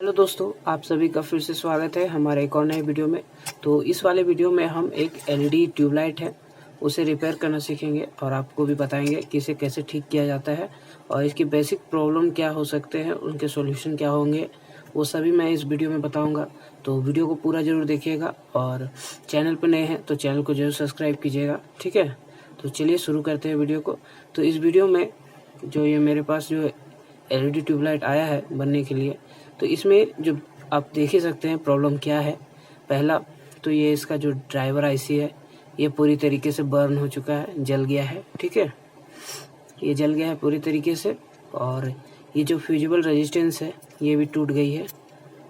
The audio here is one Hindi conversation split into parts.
हेलो दोस्तों, आप सभी का फिर से स्वागत है हमारे एक और नए वीडियो में। तो इस वाले वीडियो में हम एक एलईडी ट्यूबलाइट है उसे रिपेयर करना सीखेंगे और आपको भी बताएंगे कि इसे कैसे ठीक किया जाता है और इसकी बेसिक प्रॉब्लम क्या हो सकते हैं, उनके सॉल्यूशन क्या होंगे, वो सभी मैं इस वीडियो में बताऊंगा। तो वीडियो को पूरा ज़रूर देखिएगा और चैनल पर नए हैं तो चैनल को जरूर सब्सक्राइब कीजिएगा, ठीक है। तो चलिए शुरू करते हैं वीडियो को। तो इस वीडियो में जो ये मेरे पास जो एलईडी ट्यूबलाइट आया है बनने के लिए, तो इसमें जो आप देख ही सकते हैं प्रॉब्लम क्या है। पहला तो ये इसका जो ड्राइवर आईसी है ये पूरी तरीके से बर्न हो चुका है, जल गया है, ठीक है। ये जल गया है पूरी तरीके से और ये जो फ्यूजिबल रेजिस्टेंस है ये भी टूट गई है,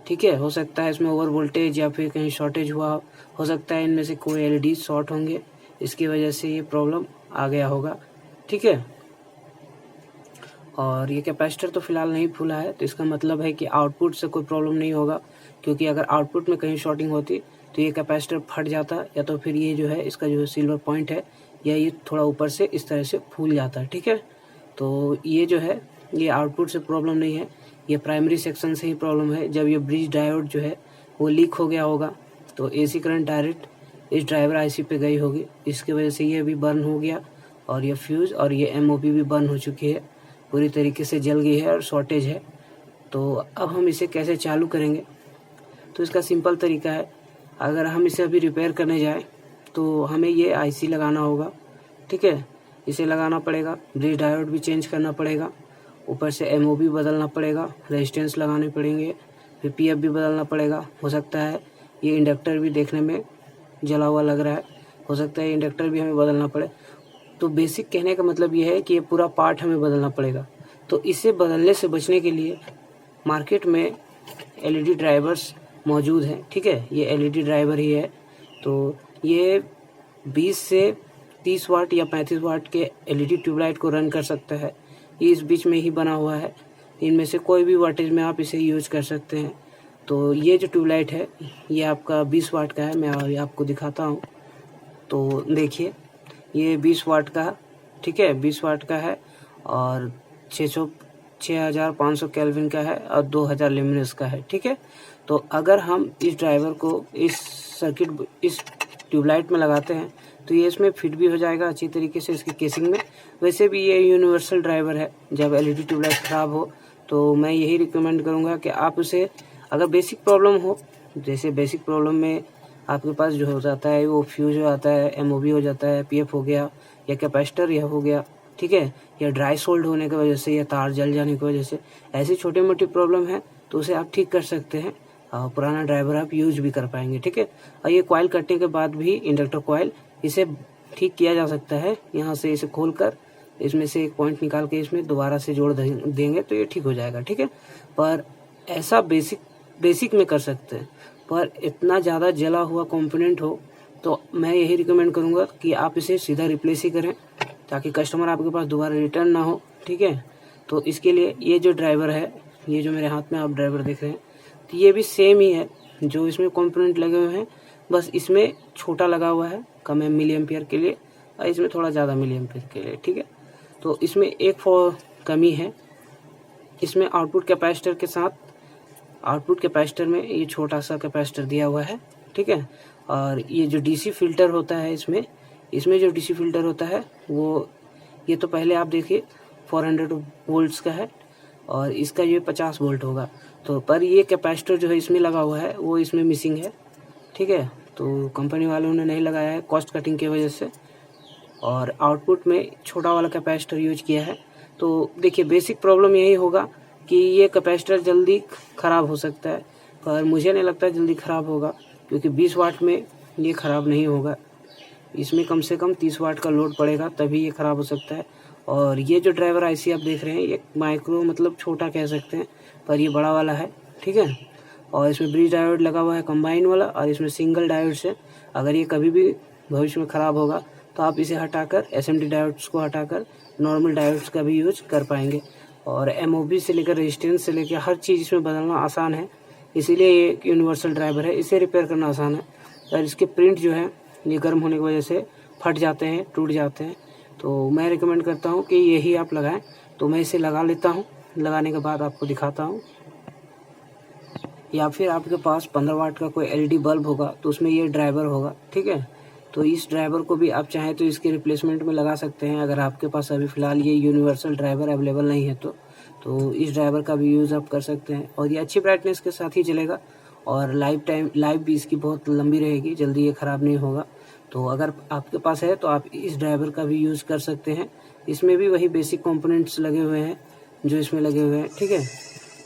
ठीक है। हो सकता है इसमें ओवर वोल्टेज या फिर कहीं शॉर्टेज हुआ हो सकता है इनमें से कोई एलईडी शॉर्ट होंगे, इसकी वजह से ये प्रॉब्लम आ गया होगा, ठीक है। और ये कैपेसिटर तो फिलहाल नहीं फूला है, तो इसका मतलब है कि आउटपुट से कोई प्रॉब्लम नहीं होगा, क्योंकि अगर आउटपुट में कहीं शॉर्टिंग होती तो ये कैपेसिटर फट जाता या तो फिर ये जो है इसका जो सिल्वर पॉइंट है या ये थोड़ा ऊपर से इस तरह से फूल जाता है, ठीक है। तो ये जो है ये आउटपुट से प्रॉब्लम नहीं है, ये प्राइमरी सेक्शन से ही प्रॉब्लम है। जब ये ब्रिज डायोड जो है वो लीक हो गया होगा तो एसी करंट डायरेक्ट इस ड्राइवर आईसी पे गई होगी, इसकी वजह से ये भी बर्न हो गया और ये फ्यूज़ और ये एमओपी भी बर्न हो चुकी है, पूरी तरीके से जल गई है और शॉर्टेज है। तो अब हम इसे कैसे चालू करेंगे, तो इसका सिंपल तरीका है। अगर हम इसे अभी रिपेयर करने जाएं तो हमें ये आईसी लगाना होगा, ठीक है। इसे लगाना पड़ेगा, ब्रिज डायोड भी चेंज करना पड़ेगा, ऊपर से एमओपी बदलना पड़ेगा, रेजिस्टेंस लगाने पड़ेंगे, फिर पीएफ भी बदलना पड़ेगा। हो सकता है ये इंडक्टर भी देखने में जला हुआ लग रहा है, हो सकता है इंडक्टर भी हमें बदलना पड़े। तो बेसिक कहने का मतलब ये है कि ये पूरा पार्ट हमें बदलना पड़ेगा। तो इसे बदलने से बचने के लिए मार्केट में एलईडी ड्राइवर्स मौजूद हैं, ठीक है। ये एलईडी ड्राइवर ही है, तो ये 20 से 30 वाट या 35 वाट के एलईडी ट्यूबलाइट को रन कर सकता है। ये इस बीच में ही बना हुआ है, इनमें से कोई भी वाटेज में आप इसे यूज कर सकते हैं। तो ये जो ट्यूबलाइट है ये आपका 20 वाट का है, मैं अभी आपको दिखाता हूँ। तो देखिए ये 20 वाट का, ठीक है, 20 वाट का है और 6500 केल्विन का है और 2000 ल्यूमिनस का है, ठीक है। तो अगर हम इस ड्राइवर को इस ट्यूबलाइट में लगाते हैं तो ये इसमें फिट भी हो जाएगा अच्छी तरीके से इसकी केसिंग में। वैसे भी ये यूनिवर्सल ड्राइवर है, जब एलईडी ट्यूबलाइट ख़राब हो तो मैं यही रिकमेंड करूँगा कि आप उसे, अगर बेसिक प्रॉब्लम हो, जैसे बेसिक प्रॉब्लम में आपके पास जो हो जाता है वो फ्यूज हो जाता है, एमओबी हो जाता है, पीएफ हो गया या कैपेसिटर यह हो गया, ठीक है, या ड्राई सोल्ड होने की वजह से या तार जल जाने की वजह से, ऐसी छोटी मोटी प्रॉब्लम है तो उसे आप ठीक कर सकते हैं। पुराना ड्राइवर आप यूज भी कर पाएंगे, ठीक है। और ये कॉइल कटने के बाद भी इंडक्टर कॉइल इसे ठीक किया जा सकता है। यहाँ से इसे खोल कर इसमें से एक पॉइंट निकाल के इसमें दोबारा से जोड़ देंगे तो ये ठीक हो जाएगा, ठीक है। पर ऐसा बेसिक में कर सकते हैं, पर इतना ज़्यादा जला हुआ कंपोनेंट हो तो मैं यही रिकमेंड करूँगा कि आप इसे सीधा रिप्लेस ही करें, ताकि कस्टमर आपके पास दोबारा रिटर्न ना हो, ठीक है। तो इसके लिए ये जो ड्राइवर है, ये जो मेरे हाथ में आप ड्राइवर देख रहे हैं, तो ये भी सेम ही है, जो इसमें कंपोनेंट लगे हुए हैं, बस इसमें छोटा लगा हुआ है कम मिली एम्पियर के लिए और इसमें थोड़ा ज़्यादा मिली एम्पियर के लिए, ठीक है। तो इसमें एक कमी है, इसमें आउटपुट कैपेसिटर में ये छोटा सा कैपेसिटर दिया हुआ है, ठीक है। और ये जो डीसी फिल्टर होता है इसमें जो डीसी फिल्टर होता है वो, ये तो पहले आप देखिए 400 वोल्ट्स का है और इसका ये 50 वोल्ट होगा। तो पर ये कैपेसिटर जो है इसमें लगा हुआ है वो इसमें मिसिंग है, ठीक है। तो कंपनी वालों ने नहीं लगाया है कॉस्ट कटिंग की वजह से, और आउटपुट में छोटा वाला कैपेसिटर यूज किया है। तो देखिए बेसिक प्रॉब्लम यही होगा कि ये कैपेसिटर जल्दी ख़राब हो सकता है, पर मुझे नहीं लगता जल्दी ख़राब होगा, क्योंकि 20 वाट में ये ख़राब नहीं होगा। इसमें कम से कम 30 वाट का लोड पड़ेगा तभी ये ख़राब हो सकता है। और ये जो ड्राइवर आईसी आप देख रहे हैं ये माइक्रो मतलब छोटा कह सकते हैं, पर ये बड़ा वाला है, ठीक है। और इसमें ब्रिज डायोड लगा हुआ है कंबाइन वाला, और इसमें सिंगल डायोड से अगर ये कभी भी भविष्य में ख़राब होगा तो आप इसे हटाकर एसएमडी डायोड्स को हटाकर नॉर्मल डायोड्स का भी यूज कर पाएंगे। और एमओबी से लेकर रेजिस्टेंस से लेकर हर चीज़ इसमें बदलना आसान है, इसीलिए ये एक यूनिवर्सल ड्राइवर है, इसे रिपेयर करना आसान है। और इसके प्रिंट जो है ये गर्म होने की वजह से फट जाते हैं, टूट जाते हैं। तो मैं रिकमेंड करता हूँ कि यही आप लगाएं। तो मैं इसे लगा लेता हूँ, लगाने के बाद आपको दिखाता हूँ। या फिर आपके पास 15 वाट का कोई LED बल्ब होगा तो उसमें ये ड्राइवर होगा, ठीक है। तो इस ड्राइवर को भी आप चाहें तो इसके रिप्लेसमेंट में लगा सकते हैं, अगर आपके पास अभी फ़िलहाल ये यूनिवर्सल ड्राइवर अवेलेबल नहीं है तो इस ड्राइवर का भी यूज़ आप कर सकते हैं। और ये अच्छी ब्राइटनेस के साथ ही चलेगा और लाइफ भी इसकी बहुत लंबी रहेगी, जल्दी ये ख़राब नहीं होगा। तो अगर आपके पास है तो आप इस ड्राइवर का भी यूज़ कर सकते हैं। इसमें भी वही बेसिक कंपोनेंट्स लगे हुए हैं जो इसमें लगे हुए हैं, ठीक है।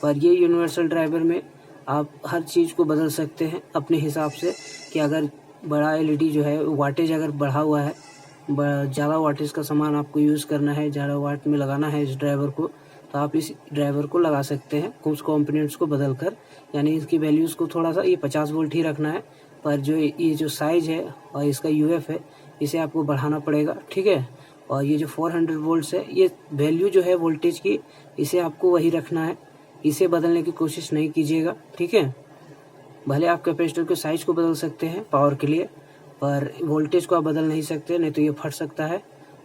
पर ये यूनिवर्सल ड्राइवर में आप हर चीज़ को बदल सकते हैं अपने हिसाब से, कि अगर बड़ा LED जो है वाटेज अगर बढ़ा हुआ है, ज़्यादा वाटेज का सामान आपको यूज़ करना है, ज़्यादा वाट में लगाना है इस ड्राइवर को, तो आप इस ड्राइवर को लगा सकते हैं कुछ कंपोनेंट्स को बदल कर। यानी इसकी वैल्यूज़ को थोड़ा सा ये 50 वोल्ट ही रखना है, पर जो ये जो साइज़ है और इसका UF है इसे आपको बढ़ाना पड़ेगा, ठीक है। और ये जो 400 वोल्ट्स है, ये वैल्यू जो है वोल्टेज की, इसे आपको वही रखना है, इसे बदलने की कोशिश नहीं कीजिएगा, ठीक है। भले आप कैपेसिटर के साइज़ को बदल सकते हैं पावर के लिए, पर वोल्टेज को आप बदल नहीं सकते, नहीं तो ये फट सकता है।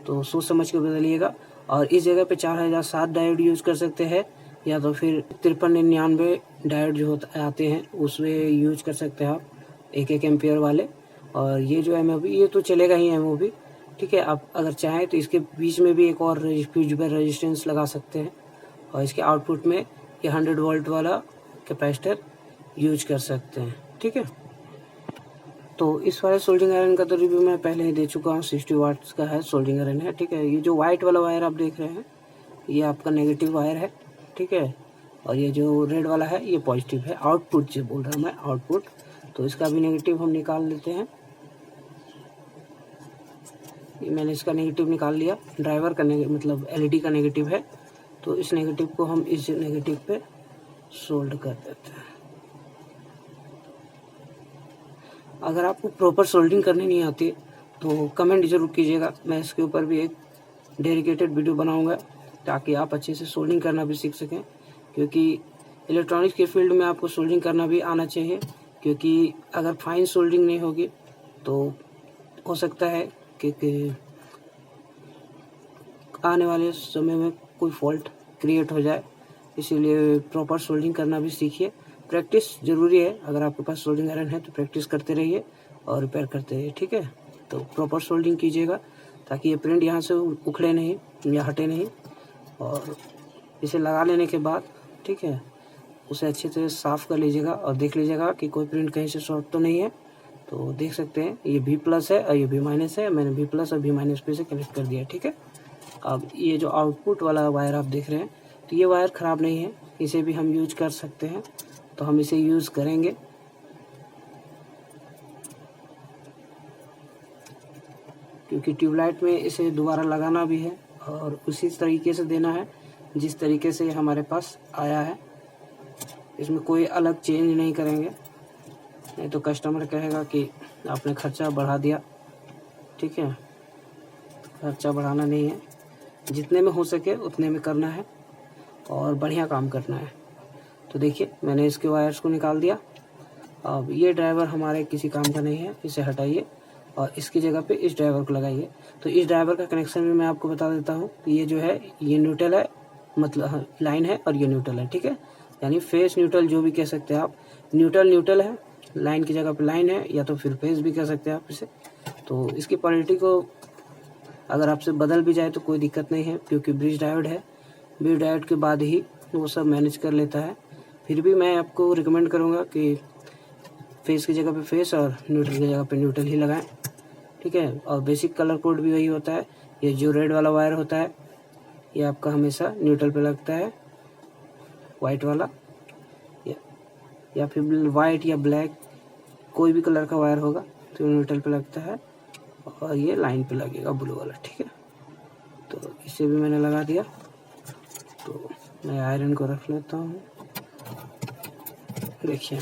तो सोच समझ के बदलिएगा। और इस जगह पे 4007 डायोड यूज़ कर सकते हैं, या तो फिर 5399 डायोड जो आते हैं उसमें यूज कर सकते हैं आप, 1-1 एम्पियर वाले। और ये जो MOB ये तो चलेगा ही MOB, ठीक है। आप अगर चाहें तो इसके बीच में भी एक और फ्यूजिबल रेजिस्टेंस लगा सकते हैं और इसके आउटपुट में ये 100 वोल्ट वाला कैपेसिटर यूज कर सकते हैं, ठीक है। तो इस वाले सोल्डरिंग आयरन का तो रिव्यू मैं पहले ही दे चुका हूँ, 60 वाट्स का है सोल्डरिंग आयरन है, ठीक है। ये जो वाइट वाला वायर आप देख रहे हैं ये आपका नेगेटिव वायर है, ठीक है। और ये जो रेड वाला है ये पॉजिटिव है, आउटपुट जो बोल रहा हूँ मैं, आउटपुट। तो इसका भी नेगेटिव हम निकाल लेते हैं। ये मैंने इसका नेगेटिव निकाल लिया, ड्राइवर का मतलब LED का नेगेटिव है, तो इस नेगेटिव को हम इस नेगेटिव पे सोल्ड कर देते हैं। अगर आपको प्रॉपर सोल्डिंग करनी नहीं आती तो कमेंट जरूर कीजिएगा, मैं इसके ऊपर भी एक डेडिकेटेड वीडियो बनाऊंगा ताकि आप अच्छे से सोल्डिंग करना भी सीख सकें। क्योंकि इलेक्ट्रॉनिक्स के फील्ड में आपको सोल्डिंग करना भी आना चाहिए, क्योंकि अगर फाइन सोल्डिंग नहीं होगी तो हो सकता है कि आने वाले समय में कोई फॉल्ट क्रिएट हो जाए। इसीलिए प्रॉपर सोल्डिंग करना भी सीखिए, प्रैक्टिस ज़रूरी है। अगर आपके पास सोल्डिंग आयरन है तो प्रैक्टिस करते रहिए और रिपेयर करते रहिए, ठीक है। तो प्रॉपर सोल्डिंग कीजिएगा ताकि ये प्रिंट यहाँ से उखड़े नहीं या हटे नहीं। और इसे लगा लेने के बाद, ठीक है, उसे अच्छे से साफ़ कर लीजिएगा और देख लीजिएगा कि कोई प्रिंट कहीं से शॉर्ट तो नहीं है। तो देख सकते हैं ये V+ है और ये V- है, मैंने V+ और V- पे से कनेक्ट कर दिया, ठीक है। अब ये जो आउटपुट वाला वायर आप देख रहे हैं तो ये वायर ख़राब नहीं है, इसे भी हम यूज कर सकते हैं, तो हम इसे यूज़ करेंगे। क्योंकि ट्यूबलाइट में इसे दोबारा लगाना भी है और उसी तरीके से देना है जिस तरीके से हमारे पास आया है, इसमें कोई अलग चेंज नहीं करेंगे, नहीं तो कस्टमर कहेगा कि आपने खर्चा बढ़ा दिया, ठीक है। खर्चा बढ़ाना नहीं है, जितने में हो सके उतने में करना है और बढ़िया काम करना है। तो देखिए मैंने इसके वायर्स को निकाल दिया। अब ये ड्राइवर हमारे किसी काम का नहीं है, इसे हटाइए और इसकी जगह पे इस ड्राइवर को लगाइए। तो इस ड्राइवर का कनेक्शन भी मैं आपको बता देता हूँ। ये जो है ये न्यूट्रल है, मतलब लाइन है, और ये न्यूट्रल है, ठीक है। यानी फेस न्यूट्रल जो भी कह सकते हैं आप, न्यूट्रल है, लाइन की जगह पे लाइन है, या तो फिर फेस भी कह सकते हैं आप इसे। तो इसकी क्वालिटी को अगर आपसे बदल भी जाए तो कोई दिक्कत नहीं है, क्योंकि ब्रिज डायोड है, ब्रिज डायोड के बाद ही वो सब मैनेज कर लेता है। फिर भी मैं आपको रिकमेंड करूँगा कि फेस की जगह पे फेस और न्यूट्रल की जगह पे न्यूट्रल ही लगाएं, ठीक है। और बेसिक कलर कोड भी वही होता है। ये जो रेड वाला वायर होता है ये आपका हमेशा न्यूट्रल पे लगता है, वाइट वाला या फिर वाइट या ब्लैक कोई भी कलर का वायर होगा तो न्यूट्रल पे लगता है, और ये लाइन पे लगेगा ब्लू वाला, ठीक है। तो इसे भी मैंने लगा दिया। तो मैं आयरन को रख लेता हूँ, देखिए।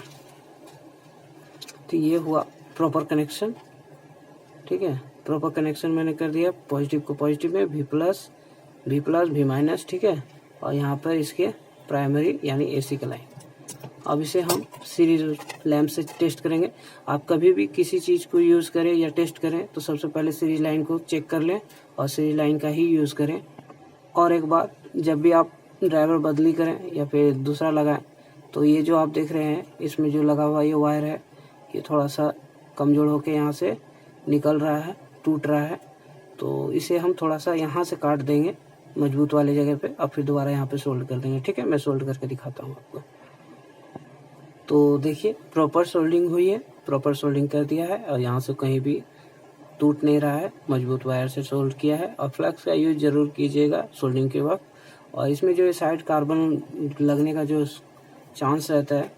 तो ये हुआ प्रॉपर कनेक्शन, ठीक है। प्रॉपर कनेक्शन मैंने कर दिया, पॉजिटिव को पॉजिटिव में, V+, V-, ठीक है। और यहाँ पर इसके प्राइमरी यानी AC का लाइन। अब इसे हम सीरीज लैंप से टेस्ट करेंगे। आप कभी भी किसी चीज़ को यूज़ करें या टेस्ट करें तो सबसे पहले सीरीज लाइन को चेक कर लें और सीरीज लाइन का ही यूज़ करें। और एक बात, जब भी आप ड्राइवर बदली करें या फिर दूसरा लगाएं तो ये जो आप देख रहे हैं इसमें जो लगा हुआ ये वायर है, ये थोड़ा सा कमज़ोर होके यहाँ से निकल रहा है, टूट रहा है। तो इसे हम थोड़ा सा यहाँ से काट देंगे मजबूत वाले जगह पे, और फिर दोबारा यहाँ पे सोल्ड कर देंगे। ठीक है, मैं सोल्ड करके दिखाता हूँ आपको। तो देखिए प्रॉपर सोल्डिंग हुई है, प्रॉपर सोल्डिंग कर दिया है, और यहाँ से कहीं भी टूट नहीं रहा है, मजबूत वायर से सोल्ड किया है। और फ्लक्स का यूज ज़रूर कीजिएगा सोल्डिंग के वक्त। और इसमें जो साइड कार्बन लगने का जो चांस रहता है,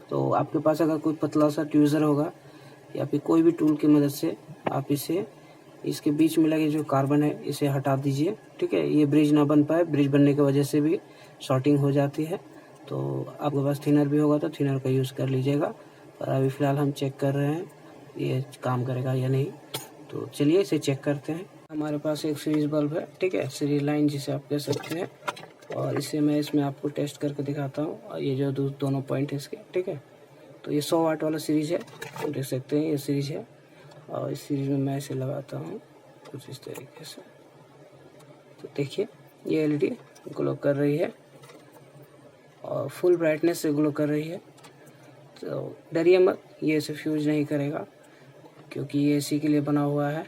तो आपके पास अगर कोई पतला सा ट्यूज़र होगा या फिर कोई भी टूल की मदद से आप इसे, इसके बीच में लगे जो कार्बन है इसे हटा दीजिए। ठीक है, ये ब्रिज ना बन पाए, ब्रिज बनने की वजह से भी शॉर्टिंग हो जाती है। तो आपके पास थिनर भी होगा तो थिनर का यूज़ कर लीजिएगा। और अभी फ़िलहाल हम चेक कर रहे हैं ये काम करेगा या नहीं। तो चलिए इसे चेक करते हैं। हमारे पास एक सीरीज बल्ब है, ठीक है, सीरीज लाइन जिसे आप कह सकते हैं। और इसे मैं इसमें आपको टेस्ट करके दिखाता हूँ। और ये जो दोनों पॉइंट है इसके, ठीक है, तो ये 100 वाट वाला सीरीज है, देख सकते हैं ये सीरीज है। और इस सीरीज में मैं इसे लगाता हूँ कुछ इस तरीके से। तो देखिए ये एलईडी ग्लो कर रही है और फुल ब्राइटनेस से ग्लो कर रही है। तो डरिए मत, ये इसे फ्यूज नहीं करेगा क्योंकि ये एसी के लिए बना हुआ है।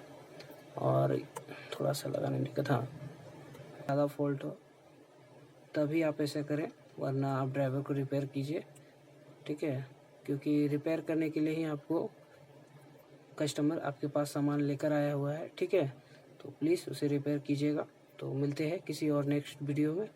और थोड़ा सा लगाने में दिक्कत, हाँ, ज़्यादा फॉल्ट हो तभी आप ऐसे करें, वरना आप ड्राइवर को रिपेयर कीजिए। ठीक है, क्योंकि रिपेयर करने के लिए ही आपको कस्टमर आपके पास सामान लेकर आया हुआ है। ठीक है, तो प्लीज़ उसे रिपेयर कीजिएगा। तो मिलते हैं किसी और नेक्स्ट वीडियो में।